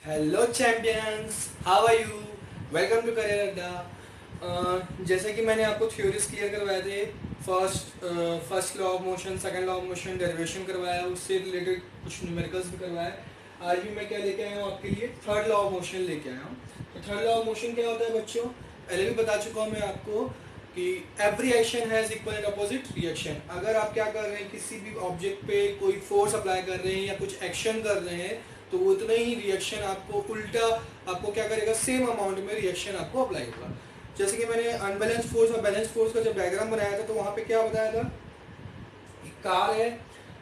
Hello champions, how are you? Welcome to career Adda. जैसे कि मैंने आपको थ्योरीज क्लियर करवाए थे, first law of motion, second law of motion, derivation करवाया, उससे रिलेटेड कुछ न्यूमेरिकल्स भी करवाए। आज भी मैं क्या लेके आया हूँ आपके लिए? थर्ड लॉ ऑफ मोशन लेके आया हूँ। तो थर्ड लॉ ऑफ मोशन क्या होता है बच्चों? पहले भी बता चुका हूँ मैं आपको कि every action has equal and opposite reaction. अगर आप क्या कर रहे हैं, किसी भी ऑब्जेक्ट पे कोई फोर्स अप्लाई कर रहे हैं या कुछ एक्शन कर रहे हैं, तो उतना ही रिएक्शन आपको उल्टा आपको क्या करेगा, सेम अमाउंट में रिएक्शन आपको अप्लाई होगा। जैसे कि मैंने अनबैलेंस फोर्स और बैलेंस फोर्स का जब डायग्राम बनाया था, तो वहाँ पे क्या बताया था, एक कार है,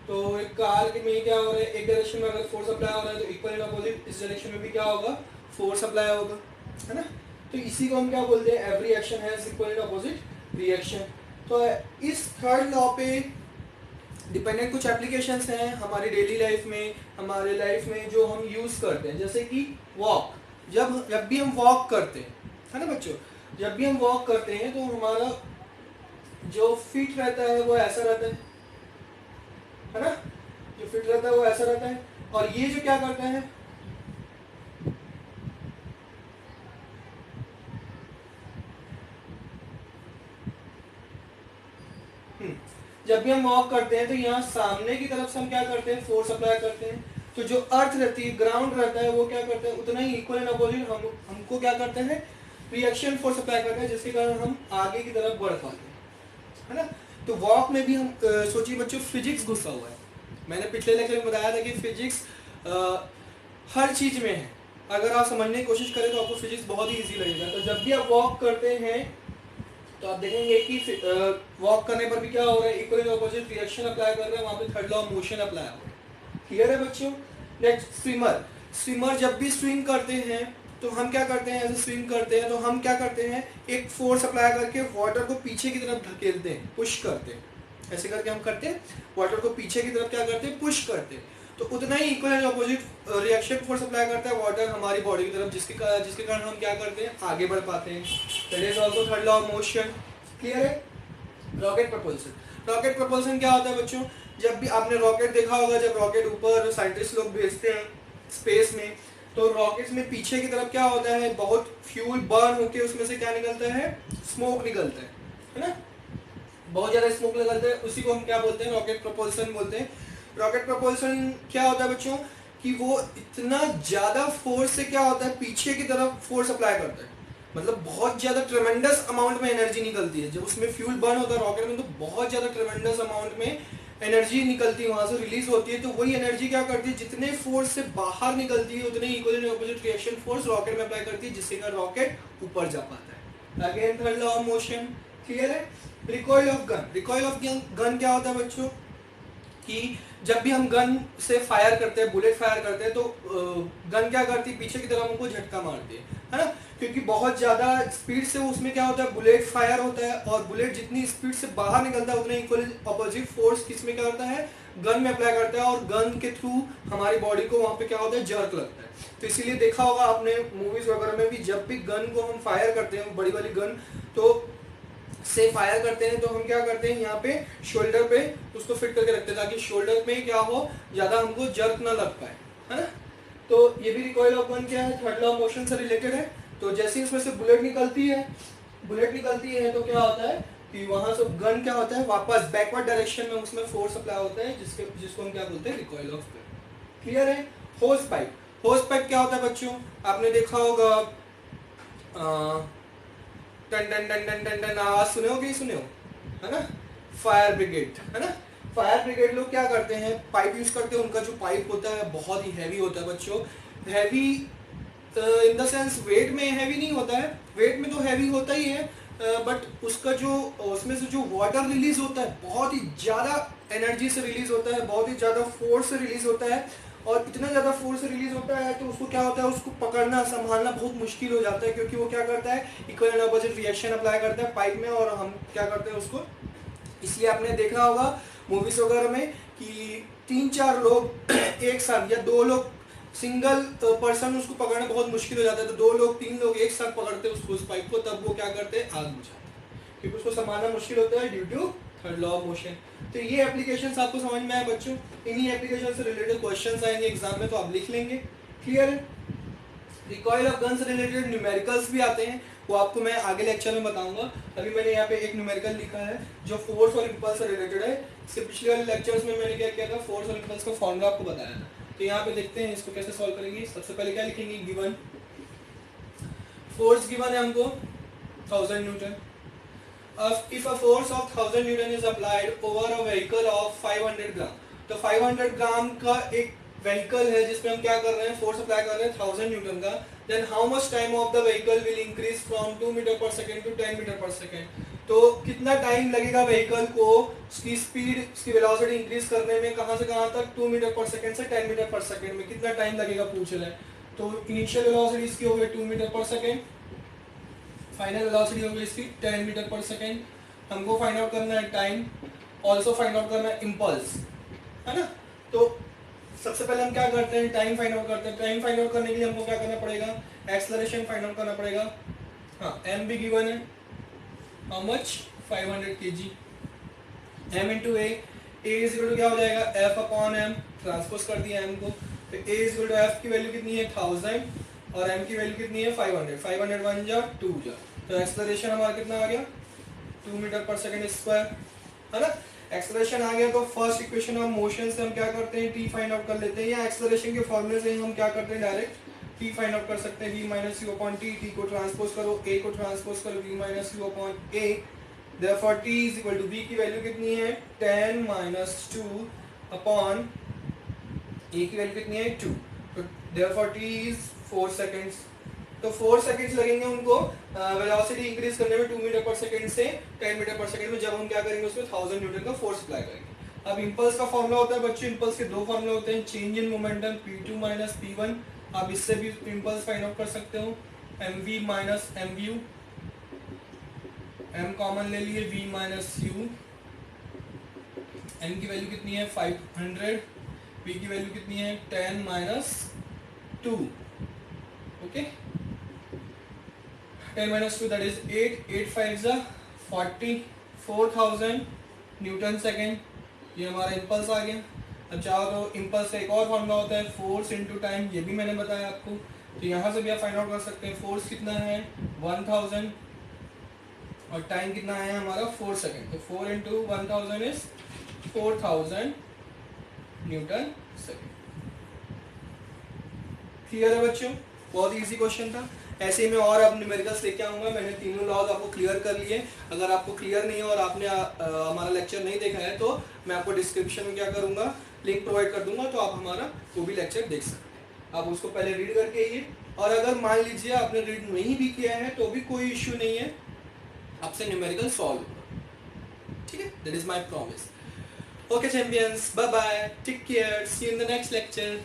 तो एक कार के में क्या हो रहा है, एक डायरेक्शन में अगर फोर्स अप्लाई हो रहा है तो इक्वल एंड अपोजिट इस डायरेक्शन में भी क्या होगा, फोर्स अप्लाई होगा, है ना। तो इसी को हम क्या बोलते हैं, every action has equal and opposite reaction. तो इस थर्ड लॉ पे डिपेंडेंट कुछ एप्लीकेशंस हैं हमारी डेली लाइफ में, हमारे लाइफ में जो हम यूज़ करते हैं। जैसे कि वॉक, जब भी हम वॉक करते हैं, है ना बच्चों, जब भी हम वॉक करते हैं तो हमारा जो फिट रहता है वो ऐसा रहता है ना, जो फिट रहता है वो ऐसा रहता है। और ये जो क्या करता है, जब भी हम वॉक करते हैं तो यहाँ सामने की तरफ से हम क्या करते हैं, फोर्स अप्लाई करते हैं। तो जो अर्थ रहती है, ग्राउंड रहता है, वो क्या करता है, उतना ही इक्वल एंड अपोजिट हमको क्या करते हैं, रिएक्शन फोर्स अप्लाई करते हैं, जिसके कारण हम आगे की तरफ बढ़ पाते हैं, है ना। तो वॉक में भी हम सोचिए बच्चों, फिजिक्स घुसा हुआ है। मैंने पिछले लेक्चर में बताया था कि फिजिक्स हर चीज में है। अगर आप समझने की कोशिश करें तो आपको फिजिक्स बहुत ही ईजी लगेगा। तो जब भी आप वॉक करते हैं तो आप देखेंगे कि वॉक करने पर भी क्या हो रहा है, equal and opposite reaction apply कर रहे हैं, वहां पे third law of motion apply हो रहा है। क्लियर है बच्चों? नेक्स्ट स्विमर, स्विमर जब भी स्विम करते हैं तो हम क्या करते हैं, ऐसे स्विम करते हैं तो हम क्या करते हैं, एक फोर्स अप्लाई करके वाटर को पीछे की तरफ धकेलते हैं, पुश करते हैं। ऐसे करके हम करते हैं, वाटर को पीछे की तरफ क्या करते हैं, पुश करते हैं। तो उतना ही equal and opposite reaction force apply करता है वाटर हमारी बॉडी की तरफ, जिसके कारण हम क्या करते हैं, आगे बढ़ पाते हैं। That is also third law of motion. Clear है? रॉकेट प्रपोल्सन, रॉकेट प्रपोल्सन क्या होता है बच्चों? जब भी आपने रॉकेट देखा होगा, जब रॉकेट ऊपर साइंटिस्ट लोग भेजते हैं स्पेस में, तो रॉकेट्स में पीछे की तरफ क्या होता है, बहुत फ्यूल बर्न होके उसमें से क्या निकलता है, स्मोक निकलता है ना, बहुत ज्यादा स्मोक निकलता है। उसी को हम क्या बोलते हैं, रॉकेट प्रपोल्सन बोलते हैं। रॉकेट प्रपोल्सन क्या होता है बच्चों, कि वो इतना ज्यादा फोर्स से क्या होता है, पीछे की तरफ फोर्स अप्लाई करता है, मतलब बहुत ज्यादा ट्रेमेंडस अमाउंट में एनर्जी निकलती है। जब उसमें फ्यूल बर्न होता है रॉकेट में, तो बहुत ज्यादा ट्रेमेंडस अमाउंट में एनर्जी निकलती है, वहां से रिलीज होती है। तो वही एनर्जी क्या करती है, जितने फोर्स से बाहर निकलती है उतने equal and opposite reaction force rocket में अप्लाई करती है, जिससे कारण रॉकेट ऊपर जा पाता है। Again third law of motion. Clear है? Recoil of gun, recoil of gun क्या होता है बच्चों, कि जब भी हम गन से फायर करते हैं, बुलेट फायर करते हैं, तो गन क्या करती है, पीछे की तरफ हमको झटका मारती है ना, क्योंकि बहुत ज्यादा स्पीड से उसमें क्या होता है, बुलेट फायर होता है, और बुलेट जितनी स्पीड से बाहर निकलता है उतना इक्वल अपोजिट फोर्स किसमें क्या होता है, गन में अप्लाई करता है, और गन के थ्रू हमारी बॉडी को वहां पे क्या होता है, जर्क लगता है। तो इसीलिए देखा होगा आपने मूवीज वगैरह में भी, जब भी गन को हम फायर करते हैं, बड़ी वाली गन तो से फायर करते हैं, तो हम क्या करते हैं, यहाँ पे शोल्डर पे उसको फिट करके रखते हैं, ताकि शोल्डर में क्या हो, ज्यादा हमको जर्क ना लग पाए, है ना। तो ये भी रिकॉइल ऑफ गन क्या है, थर्ड लॉ ऑफ मोशन से रिलेटेड है। तो जैसे इसमें से बुलेट निकलती है, तो क्या होता है कि वहां से गन क्या होता है, वापस बैकवर्ड डायरेक्शन में उसमें फोर्स अप्लाई होता है, जिसको हम क्या बोलते हैं, रिकॉइल ऑफ गन। क्लियर है? होस पाइप, होस पाइप क्या होता है बच्चों, आपने देखा होगा, टन टन टन टन टन टन आवाज सुने हो कि सुने हो, है ना। फायर ब्रिगेड, है ना, फायर ब्रिगेड लोग क्या करते हैं, पाइप यूज करते हैं। उनका जो पाइप होता है बहुत ही हैवी होता है बच्चों, heavy in the sense weight में हैवी नहीं होता है, वेट में तो हैवी होता ही है, बट उसका जो उसमें से जो वाटर रिलीज होता है बहुत ही ज्यादा एनर्जी से रिलीज होता है, बहुत ही ज्यादा फोर्स से रिलीज होता है, और इतना ज्यादा फोर्स से रिलीज होता है तो उसको क्या होता है, उसको पकड़ना संभालना बहुत मुश्किल हो जाता है, क्योंकि वो क्या करता है, equal and opposite reaction apply करता है पाइप में, और हम क्या करते हैं उसको, इसलिए आपने देखा होगा मूवीज वगैरह में कि 3-4 लोग एक साथ, या 2 लोग सिंगल पर्सन उसको पकड़ना बहुत मुश्किल हो जाता है, तो 2 लोग 3 लोग एक साथ पकड़ते हैं उसको, उस पाइप को, तब वो क्या करते हैं, आग बुझाते हैं, क्योंकि उसको संभालना मुश्किल होता है due to third law of motion. तो ये एप्लीकेशंस आपको समझ में आए बच्चों, इन्हीं एप्लीकेशन से रिलेटेड क्वेश्चंस आएंगे एग्जाम में, तो आप लिख लेंगे। क्लियर है? रिकॉइल ऑफ गन से रिलेटेड न्यूमेरिकल्स भी आते हैं, वो आपको मैं आगे लेक्चर में बताऊंगा। अभी मैंने यहाँ पे एक न्यूमेरिकल लिखा है जो फोर्स और इंपल्स से रिलेटेड है। इसके पिछले वाले लेक्चर्स में मैंने क्या किया था, फोर्स और इंपल्स का फॉर्मूला आपको बताया था। तो यहाँ पे देखते हैं इसको कैसे सॉल्व करेंगे। सबसे पहले क्या लिखेंगे, गिवन फोर्स गिवन है हमको 1000 Newton. If a force of 1000 Newton is applied over a vehicle of 500 ग्राम, तो 500 ग्राम का एक व्हीकल है जिसपे हम क्या कर रहे हैं, फोर्स अप्लाई कर रहे हैं 1000 न्यूटन का। Then how much time of the vehicle will increase from 2 metre per second to 10 metre per second. तो कितना टाइम लगेगा व्हीकल को उसकी स्पीड, उसकी वेलोसिटी इंक्रीज करने में, कहाँ से कहाँ तक, 2 मीटर पर सेकेंड से 10 मीटर पर सेकेंड में कितना टाइम लगेगा पूछ रहे हैं। तो इनिशियल वेलोसिटी इसकी हो गई 2 metre per second, final velocity हो गई इसकी 10 मीटर पर सेकेंड। हमको फाइंड आउट करना है टाइम, ऑल्सो फाइंड आउट करना है इम्पल्स, है ना। तो सबसे पहले हम क्या करते हैं, टाइम फाइंड आउट करते हैं। टाइम फाइंड आउट करने के लिए हमको क्या करना पड़ेगा, एक्सेलरेशन फाइंड आउट करना पड़ेगा। हाँ, एम भी गिवन है, how much 500 kg, m into a is equal to क्या हो जाएगा, f अपॉन m, ट्रांसपोज कर दिया m को। तो a is equal to f की वैल्यू कितनी है 1000 और m की वैल्यू कितनी है 500, 500 1 जा 2 जा, तो एक्सेलरेशन हमारा कितना आ गया 2 मीटर पर सेकेंड स्क्वायर, है ना। एक्सेलरेशन आ गया तो फर्स्ट इक्वेशन ऑफ मोशन से हम क्या करते हैं, t फाइंड आउट कर लेते हैं, या एक्सेलरेशन के फॉर्मूले से हम क्या करते हैं, डायरेक्ट t फाइंड आउट कर सकते हैं, v minus you upon T, t को ट्रांसपोज करो, a को ट्रांसपोज करो, v minus you upon a। therefore t is equal to v की वैल्यू कितनी है 10 माइनस 2 अपॉन a की वैल्यू कितनी है 2, तो therefore t is 4 seconds। तो 4 सेकंड्स लगेंगे उनको वेलोसिटी इंक्रीज करने में 2 मीटर पर सेकंड से 10 मीटर पर सेकंड में, जब हम क्या करेंगे उसमें 1000 न्यूटन का फोर्स अप्लाई करेंगे। अब इंपल्स का फॉर्मूला होता है बच्चों, इंपल्स के दो फॉर्मूले होते हैं, change in momentum p2 minus p1। आप इससे भी इंपल्स फाइंड आउट कर सकते हो, mv minus mvu, m common ले लिए, v माइनस u, m की वैल्यू कितनी है 500, v की वैल्यू कितनी है 10 minus 2, okay 10 minus 2 that is 8, 8 5 जा 40,000 न्यूटन सेकेंड। ये हमारा इम्पल्स आ गया। अब चाहो तो इम्पल्स का एक और फॉर्मूला होता है फोर्स इनटू टाइम, ये भी मैंने बताया आपको। तो यहाँ से भी आप फाइंड आउट कर सकते हैं, फोर्स कितना है 1000 और टाइम कितना है हमारा 4 सेकेंड, तो 4 into 1000 is 4000 Newton second. Clear है बच्चों, बहुत इजी क्वेश्चन था। ऐसे ही मैं और अब न्यूमेरिकल्स लेके आऊंगा। मैंने तीनों लॉज आपको क्लियर कर लिए। अगर आपको क्लियर नहीं है और आपने हमारा लेक्चर नहीं देखा है तो मैं आपको डिस्क्रिप्शन में क्या करूंगा, लिंक प्रोवाइड कर दूंगा, तो आप हमारा वो भी लेक्चर देख सकते हैं। आप उसको पहले रीड करके आइए, और अगर मान लीजिए आपने रीड नहीं भी किया है तो भी कोई इश्यू नहीं है, आपसे न्यूमेरिकल सॉल्व होगा, ठीक है। That is my promise. Okay champions, bye bye, take care, see you in the next lecture.